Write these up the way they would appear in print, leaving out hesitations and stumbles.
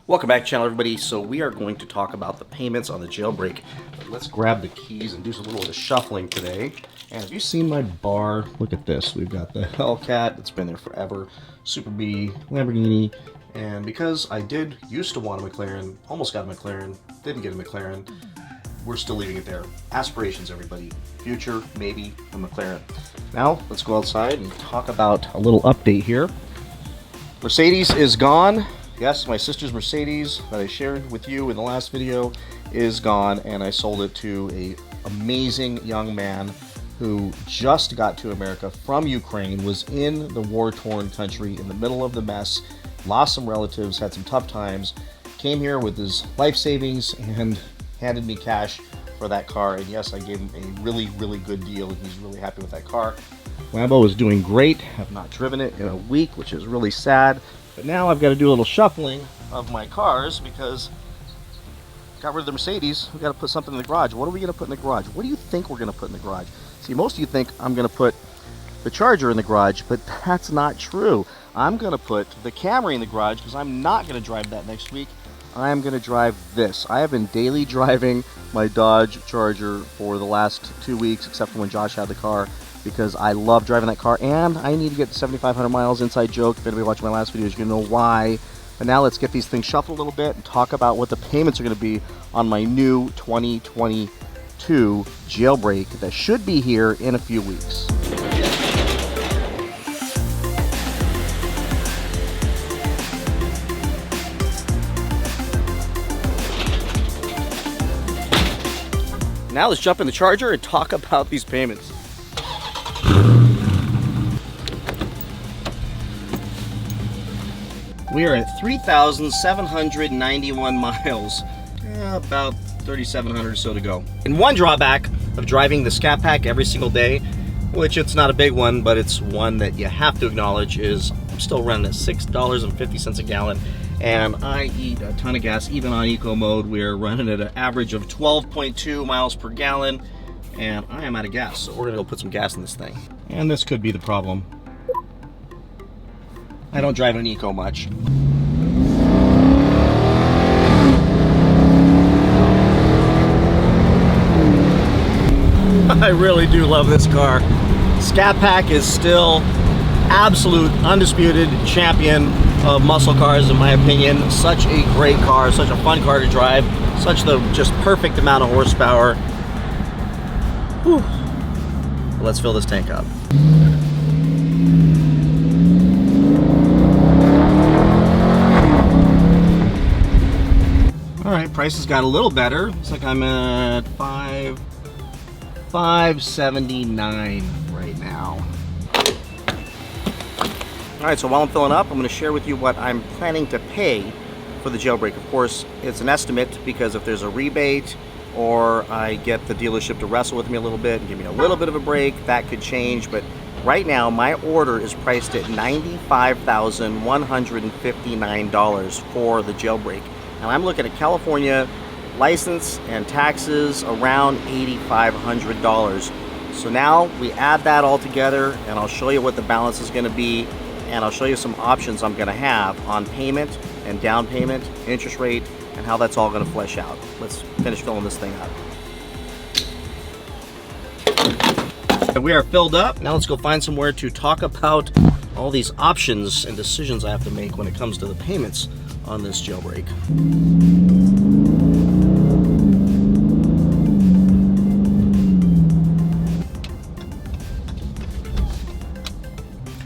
Welcome back to the channel, everybody. So we are going to talk about the payments on the Jailbreak. But let's grab the keys and do a little bit of shuffling today. And have you seen my bar? Look at this. We've got the Hellcat. It's been there forever. Super B, Lamborghini. And because I used to want a McLaren, almost got a McLaren, didn't get a McLaren, we're still leaving it there. Aspirations, everybody. Future, maybe a McLaren. Now, let's go outside and talk about a little update here. Mercedes is gone. Yes, my sister's Mercedes that I shared with you in the last video is gone, and I sold it to an amazing young man who just got to America from Ukraine, was in the war-torn country in the middle of the mess, lost some relatives, had some tough times, came here with his life savings and handed me cash for that car. And yes, I gave him a really, really good deal, and he's really happy with that car. Lambo is doing great. Have not driven it in a week, which is really sad. But now I've got to do a little shuffling of my cars because got rid of the Mercedes. We've got to put something in the garage. What are we going to put in the garage? What do you think we're going to put in the garage? See, most of you think I'm going to put the Charger in the garage, but that's not true. I'm going to put the Camry in the garage because I'm not going to drive that next week. I'm going to drive this. I have been daily driving my Dodge Charger for the last 2 weeks, except for when Josh had the car, because I love driving that car, and I need to get to 7,500 miles. Inside joke, if anybody watched my last video is going to know why. But now let's get these things shuffled a little bit and talk about what the payments are going to be on my new 2022 Jailbreak that should be here in a few weeks. Now let's jump in the Charger and talk about these payments. We are at 3,791 miles, about 3,700 or so to go. And one drawback of driving the Scat Pack every single day, which it's not a big one, but it's one that you have to acknowledge, is I'm still running at $6.50 a gallon, and I eat a ton of gas. Even on eco mode, we're running at an average of 12.2 miles per gallon, and I am out of gas, so we're gonna go put some gas in this thing. And this could be the problem. I don't drive an eco much. I really do love this car. Scat Pack is still absolute undisputed champion of muscle cars, in my opinion. Such a great car, such a fun car to drive, such the just perfect amount of horsepower. Whew. Let's fill this tank up. All right, prices got a little better. Looks like I'm at $579 right now. All right, so while I'm filling up, I'm going to share with you what I'm planning to pay for the Jailbreak. Of course, it's an estimate because if there's a rebate or I get the dealership to wrestle with me a little bit and give me a little bit of a break, that could change. But right now, my order is priced at $95,159 for the Jailbreak. And I'm looking at California license and taxes around $8,500. So now we add that all together, and I'll show you what the balance is going to be, and I'll show you some options I'm going to have on payment and down payment, interest rate, and how that's all going to flesh out. Let's finish filling this thing up. We are filled up. Now let's go find somewhere to talk about all these options and decisions I have to make when it comes to the payments on this Jailbreak.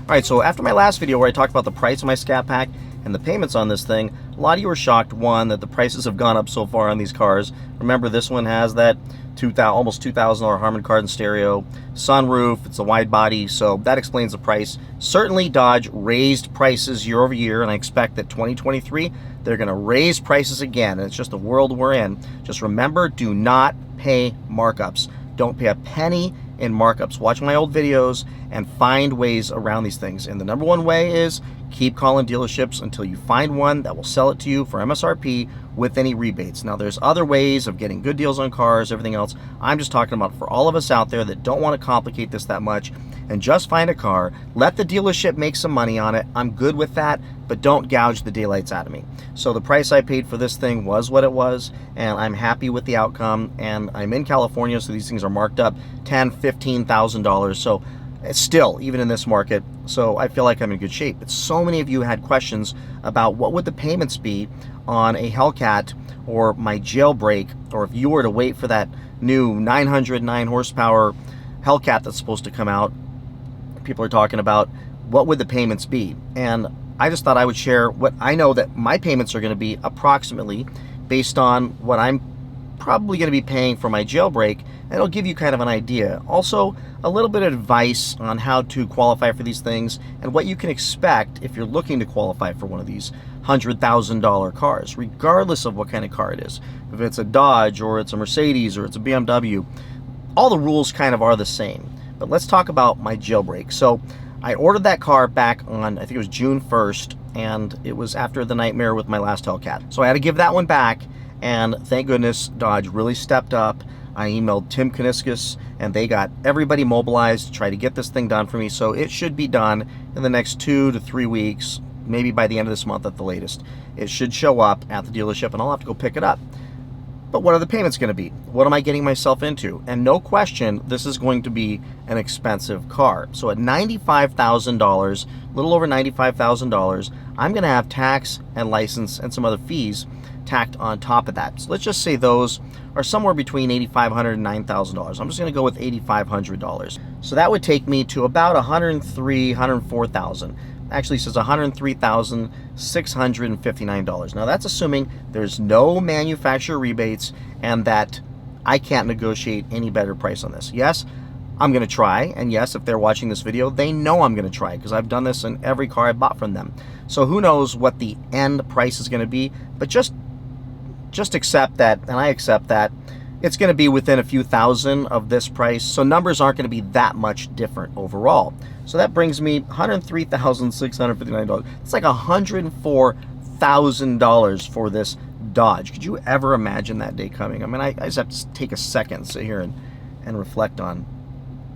Alright, so after my last video where I talked about the price of my Scat Pack and the payments on this thing, a lot of you were shocked, one, that the prices have gone up so far on these cars. Remember, this one has that almost $2,000 Harman Kardon stereo, sunroof, it's a wide body, so that explains the price. Certainly Dodge raised prices year over year, and I expect that 2023 they're going to raise prices again, and it's just the world we're in. Just remember, do not pay markups. Don't pay a penny in markups. Watch my old videos and find ways around these things. And the number one way is keep calling dealerships until you find one that will sell it to you for MSRP with any rebates. Now, there's other ways of getting good deals on cars, everything else. I'm just talking about for all of us out there that don't want to complicate this that much and just find a car, let the dealership make some money on it. I'm good with that, but don't gouge the daylights out of me. So the price I paid for this thing was what it was, and I'm happy with the outcome. And I'm in California, so these things are marked up $10,000, $15,000. So it's still, even in this market, so I feel like I'm in good shape. But so many of you had questions about what would the payments be on a Hellcat or my Jailbreak, or if you were to wait for that new 909 horsepower Hellcat that's supposed to come out. People are talking about what would the payments be, and I just thought I would share what I know that my payments are going to be approximately based on what I'm probably going to be paying for my Jailbreak, and it'll give you kind of an idea. Also, a little bit of advice on how to qualify for these things and what you can expect if you're looking to qualify for one of these $100,000 cars, regardless of what kind of car it is. If it's a Dodge or it's a Mercedes or it's a BMW, all the rules kind of are the same. But let's talk about my Jailbreak. So I ordered that car back on, I think it was June 1st, and it was after the nightmare with my last Hellcat. So I had to give that one back, and thank goodness Dodge really stepped up. I emailed Tim Kuniskis, and they got everybody mobilized to try to get this thing done for me. So it should be done in the next 2 to 3 weeks, maybe by the end of this month at the latest. It should show up at the dealership, and I'll have to go pick it up. But what are the payments going to be? What am I getting myself into? And no question, this is going to be an expensive car. So at $95,000, a little over $95,000, I'm going to have tax and license and some other fees tacked on top of that. So let's just say those are somewhere between $8,500 and $9,000. I'm just going to go with $8,500. So that would take me to about $103,000, $104,000. Actually says $103,659. Now that's assuming there's no manufacturer rebates and that I can't negotiate any better price on this. Yes, I'm going to try, and yes, if they're watching this video, they know I'm going to try because I've done this in every car I bought from them. So who knows what the end price is going to be, but just accept that, and I accept that, it's going to be within a few thousand of this price, so numbers aren't going to be that much different overall. So that brings me $103,659. It's like $104,000 for this Dodge. Could you ever imagine that day coming? I mean, I just have to take a second, sit here and reflect on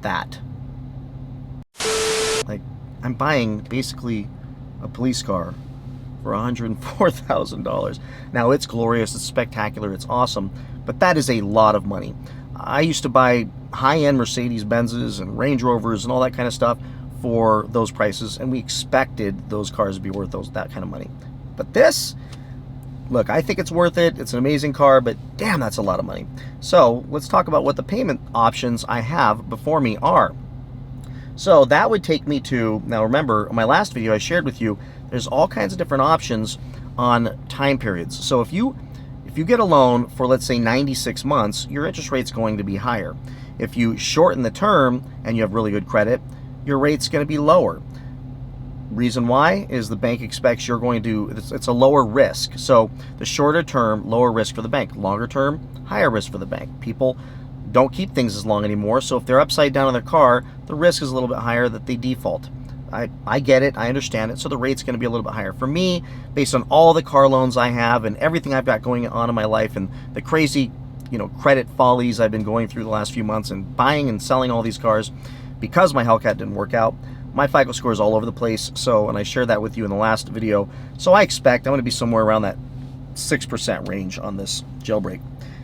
that. Like, I'm buying basically a police car for $104,000. Now, it's glorious, it's spectacular, it's awesome, but that is a lot of money. I used to buy high-end Mercedes-Benzes and Range Rovers and all that kind of stuff for those prices, and we expected those cars to be worth that kind of money. But this, look, I think it's worth it. It's an amazing car, but damn, that's a lot of money. So let's talk about what the payment options I have before me are. So that would take me to, now remember, in my last video I shared with you, there's all kinds of different options on time periods. So if you get a loan for, let's say, 96 months, your interest rate's going to be higher. If you shorten the term and you have really good credit, your rate's going to be lower. Reason why is the bank expects you're going to, it's a lower risk. So the shorter term, lower risk for the bank. Longer term, higher risk for the bank. People don't keep things as long anymore, so if they're upside down in their car, the risk is a little bit higher that they default. I get it, I understand it, so the rate's going to be a little bit higher. For me, based on all the car loans I have and everything I've got going on in my life and the crazy, credit follies I've been going through the last few months and buying and selling all these cars, because my Hellcat didn't work out, my FICO score is all over the place, and I shared that with you in the last video, so I expect I'm going to be somewhere around that 6% range on this Jailbreak,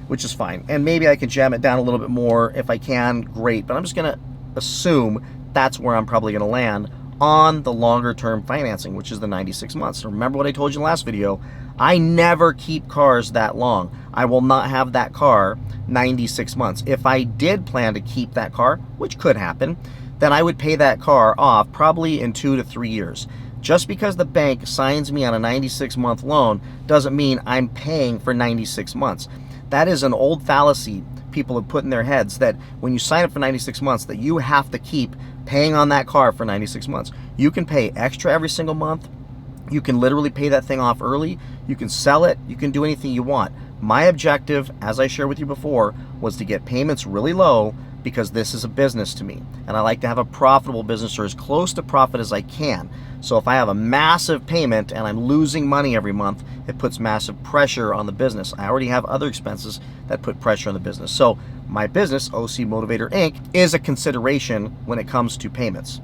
which is fine. And maybe I can jam it down a little bit more if I can, great, but I'm just going to assume that's where I'm probably going to land on the longer term financing, which is the 96 months. Remember what I told you in the last video, I never keep cars that long. I will not have that car 96 months. If I did plan to keep that car, which could happen, then I would pay that car off probably in 2 to 3 years. Just because the bank signs me on a 96-month loan doesn't mean I'm paying for 96 months. That is an old fallacy people have put in their heads, that when you sign up for 96 months that you have to keep paying on that car for 96 months. You can pay extra every single month. You can literally pay that thing off early. You can sell it. You can do anything you want. My objective, as I shared with you before, was to get payments really low because this is a business to me. And I like to have a profitable business, or as close to profit as I can. So if I have a massive payment and I'm losing money every month, it puts massive pressure on the business. I already have other expenses that put pressure on the business. So my business, OC Motivator Inc., is a consideration when it comes to payments.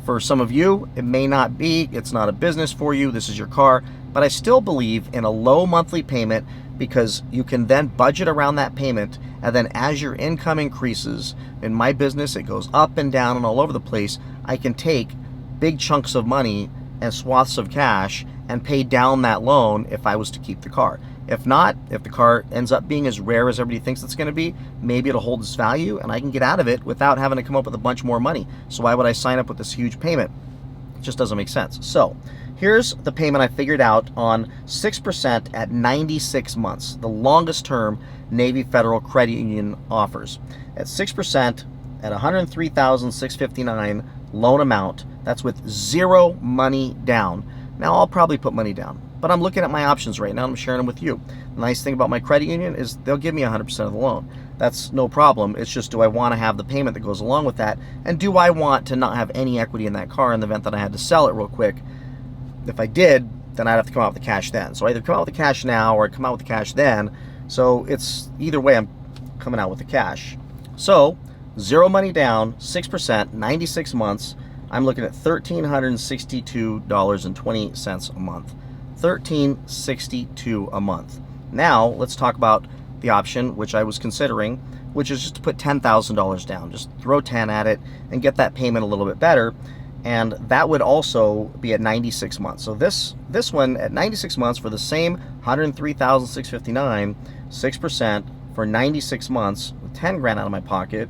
For some of you, it may not be. It's not a business for you. This is your car. But I still believe in a low monthly payment because you can then budget around that payment. And then as your income increases, in my business, it goes up and down and all over the place. I can take big chunks of money and swaths of cash and pay down that loan if I was to keep the car. If not, if the car ends up being as rare as everybody thinks it's going to be, maybe it'll hold its value and I can get out of it without having to come up with a bunch more money. So why would I sign up with this huge payment? It just doesn't make sense. So here's the payment I figured out on 6% at 96 months, the longest term Navy Federal Credit Union offers. At 6% at $103,659 loan amount, that's with zero money down. Now I'll probably put money down, but I'm looking at my options right now and I'm sharing them with you. The nice thing about my credit union is they'll give me 100% of the loan. That's no problem. It's just, do I want to have the payment that goes along with that? And do I want to not have any equity in that car in the event that I had to sell it real quick? If I did, then I'd have to come out with the cash then. So I either come out with the cash now or I come out with the cash then. So it's either way, I'm coming out with the cash. So zero money down, 6%, 96 months. I'm looking at $1,362.20 a month. $1,362 a month. Now let's talk about the option which I was considering, which is just to put $10,000 down. Just throw 10 at it and get that payment a little bit better. And that would also be at 96 months. So this one at 96 months for the same $103,659, 6% for 96 months with 10 grand out of my pocket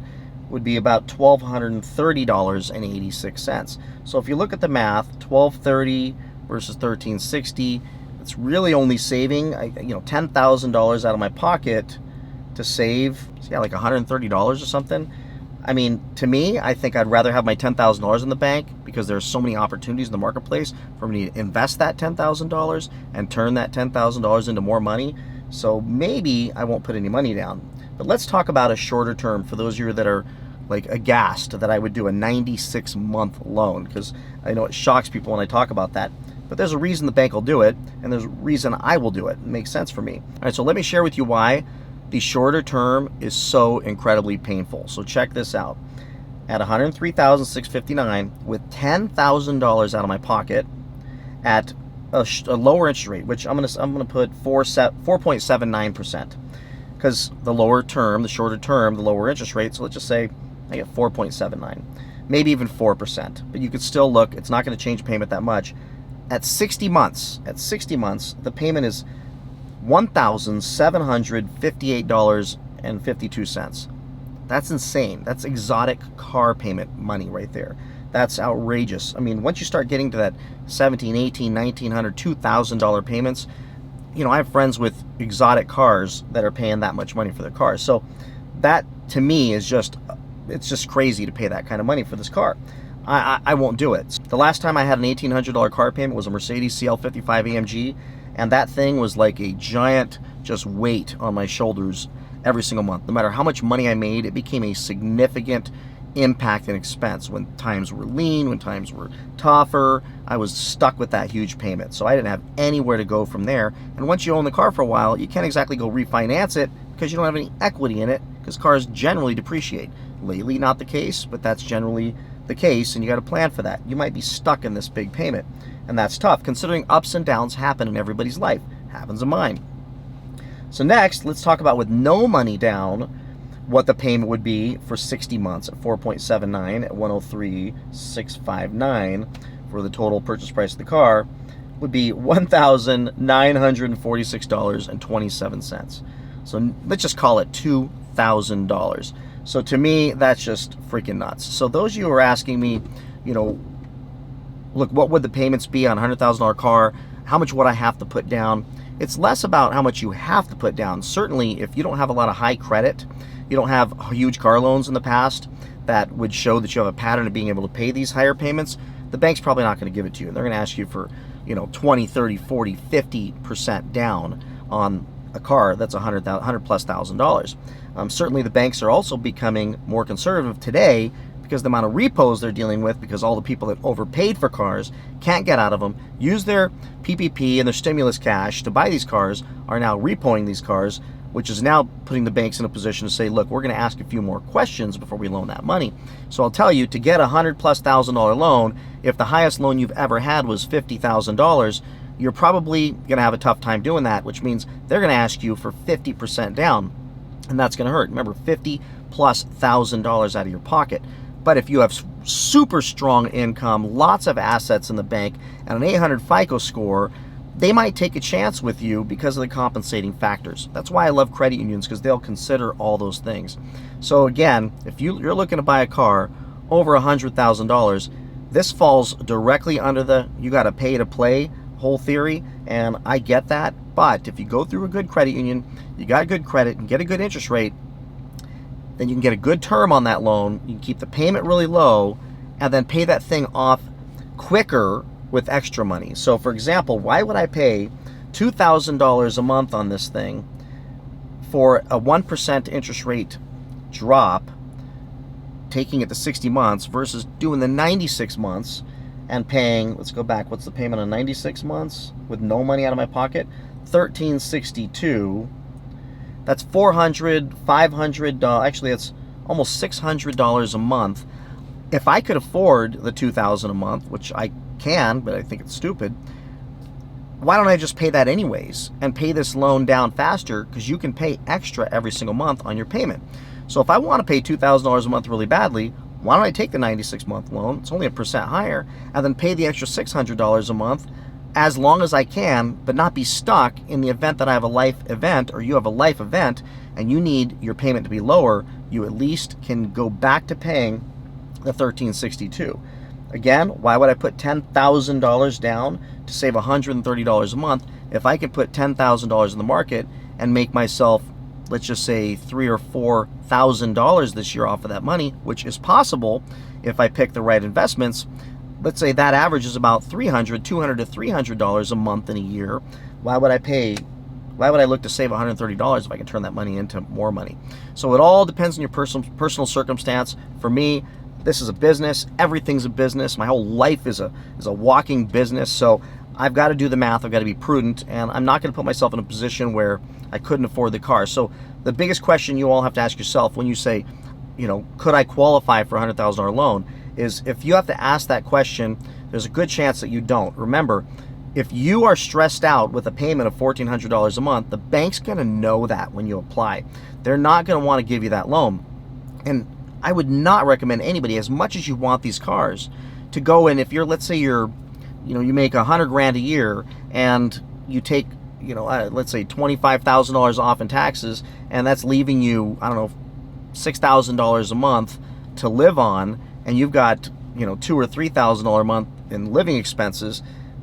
would be about $1,230.86. So if you look at the math, $1,230 versus $1,360, it's really only saving $10,000 out of my pocket to save, like $130 or something. I mean, to me, I think I'd rather have my $10,000 in the bank because there's so many opportunities in the marketplace for me to invest that $10,000 and turn that $10,000 into more money. So maybe I won't put any money down. But let's talk about a shorter term for those of you that are like aghast that I would do a 96-month loan, because I know it shocks people when I talk about that. But there's a reason the bank will do it, and there's a reason I will do it. It makes sense for me. All right, so let me share with you why the shorter term is so incredibly painful. So check this out. At $103,659 with $10,000 out of my pocket at a lower interest rate, which I'm gonna put 4.79%, because the lower term, the shorter term, the lower interest rate. So let's just say I get 4.79, maybe even 4%. But you could still look. It's not going to change payment that much. At 60 months, the payment is $1,758.52. That's insane. That's exotic car payment money right there. That's outrageous. I mean, once you start getting to that $1,700, $1,800, $1,900, $2,000 payments, I have friends with exotic cars that are paying that much money for their cars. So that to me is it's just crazy to pay that kind of money for this car. I won't do it. The last time I had an $1,800 car payment was a Mercedes CL55 AMG, and that thing was like a giant just weight on my shoulders every single month. No matter how much money I made, it became a significant impact and expense. When times were lean, when times were tougher, I was stuck with that huge payment. So I didn't have anywhere to go from there. And once you own the car for a while, you can't exactly go refinance it because you don't have any equity in it, because cars generally depreciate. Lately, not the case, but that's generally the case, and you got to plan for that. You might be stuck in this big payment, and that's tough considering ups and downs happen in everybody's life. Happens in mine. So next, let's talk about with no money down, what the payment would be for 60 months at 4.79 at 103,659 for the total purchase price of the car would be $1,946.27. So let's just call it $2,000. So to me, that's just freaking nuts. So those of you who are asking me, look, what would the payments be on a $100,000 car? How much would I have to put down? It's less about how much you have to put down. Certainly, if you don't have a lot of high credit, you don't have huge car loans in the past that would show that you have a pattern of being able to pay these higher payments, the bank's probably not going to give it to you. They're going to ask you for, 20, 30, 40, 50% down on a car that's $100,000+ plus. Certainly the banks are also becoming more conservative today because the amount of repos they're dealing with, because all the people that overpaid for cars can't get out of them, use their PPP and their stimulus cash to buy these cars, are now repoing these cars, which is now putting the banks in a position to say, look, we're going to ask a few more questions before we loan that money. So I'll tell you, to get a $100,000+ loan, if the highest loan you've ever had was $50,000, you're probably going to have a tough time doing that, which means they're going to ask you for 50% down, and that's going to hurt. Remember, $50,000+ out of your pocket. But if you have super strong income, lots of assets in the bank, and an 800 FICO score, they might take a chance with you because of the compensating factors. That's why I love credit unions, because they'll consider all those things. So again, if you're looking to buy a car over $100,000, this falls directly under the you got to pay to play whole theory, and I get that. But if you go through a good credit union, you got good credit and get a good interest rate, then you can get a good term on that loan. You can keep the payment really low and then pay that thing off quicker with extra money. So for example, why would I pay $2,000 a month on this thing for a 1% interest rate drop, taking it to 60 months versus doing the 96 months and paying, let's go back, what's the payment on 96 months with no money out of my pocket? $1,362. That's $400, $500, actually it's almost $600 a month. If I could afford the $2,000 a month, which I can, but I think it's stupid, why don't I just pay that anyways and pay this loan down faster? Because you can pay extra every single month on your payment. So if I want to pay $2,000 a month really badly, why don't I take the 96-month loan? It's only 1% higher, and then pay the extra $600 a month as long as I can, but not be stuck in the event that I have a life event, or you have a life event and you need your payment to be lower. You at least can go back to paying the $1,362. Again, why would I put $10,000 down to save $130 a month if I could put $10,000 in the market and make myself, let's just say, $3,000 or $4,000 this year off of that money, which is possible if I pick the right investments. Let's say that average is about $200 to $300 a month in a year. Why would I look to save $130 if I can turn that money into more money? So it all depends on your personal circumstance. For me, this is a business. Everything's a business. My whole life is a walking business. So I've got to do the math. I've got to be prudent, and I'm not going to put myself in a position where I couldn't afford the car. So the biggest question you all have to ask yourself when you say, could I qualify for a $100,000 loan, is if you have to ask that question, there's a good chance that you don't. Remember, if you are stressed out with a payment of $1,400 a month, the bank's going to know that when you apply. They're not going to want to give you that loan. And I would not recommend anybody, as much as you want these cars, to go in. If you're, let's say you make $100,000 a year and you take, let's say $25,000 off in taxes, and that's leaving you, I don't know, $6,000 a month to live on, and you've got, $2,000 or $3,000 a month in living expenses,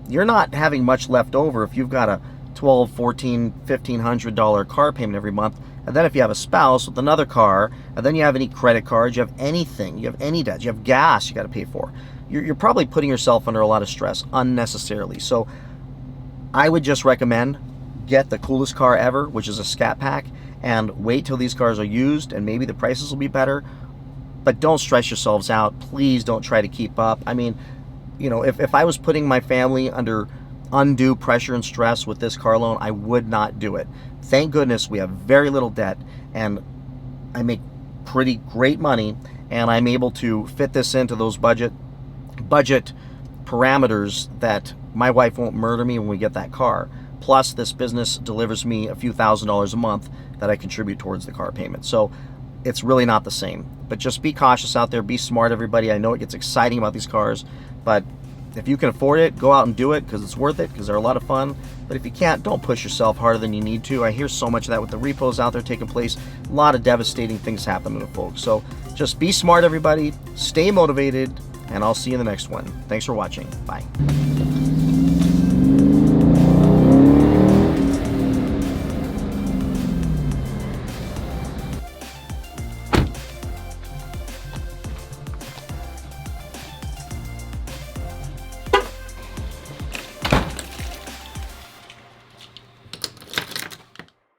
you're not having much left over if you've got a $1,200, $1,400, $1,500 car payment every month. And then if you have a spouse with another car, and then you have any credit cards, you have anything, you have any debt, you have gas you got to pay for, you're probably putting yourself under a lot of stress unnecessarily. So I would just recommend get the coolest car ever, which is a Scat Pack, and wait till these cars are used, and maybe the prices will be better. But don't stress yourselves out. Please don't try to keep up. I mean, if I was putting my family under undue pressure and stress with this car loan, I would not do it. Thank goodness we have very little debt, and I make pretty great money, and I'm able to fit this into those budget parameters that my wife won't murder me when we get that car. Plus, this business delivers me a few $1,000s a month that I contribute towards the car payment. So it's really not the same. But just be cautious out there. Be smart, everybody. I know it gets exciting about these cars, but if you can afford it, go out and do it, because it's worth it, because they're a lot of fun. But if you can't, don't push yourself harder than you need to. I hear so much of that with the repos out there taking place. A lot of devastating things happening to folks. So just be smart, everybody. Stay motivated, and I'll see you in the next one. Thanks for watching. Bye.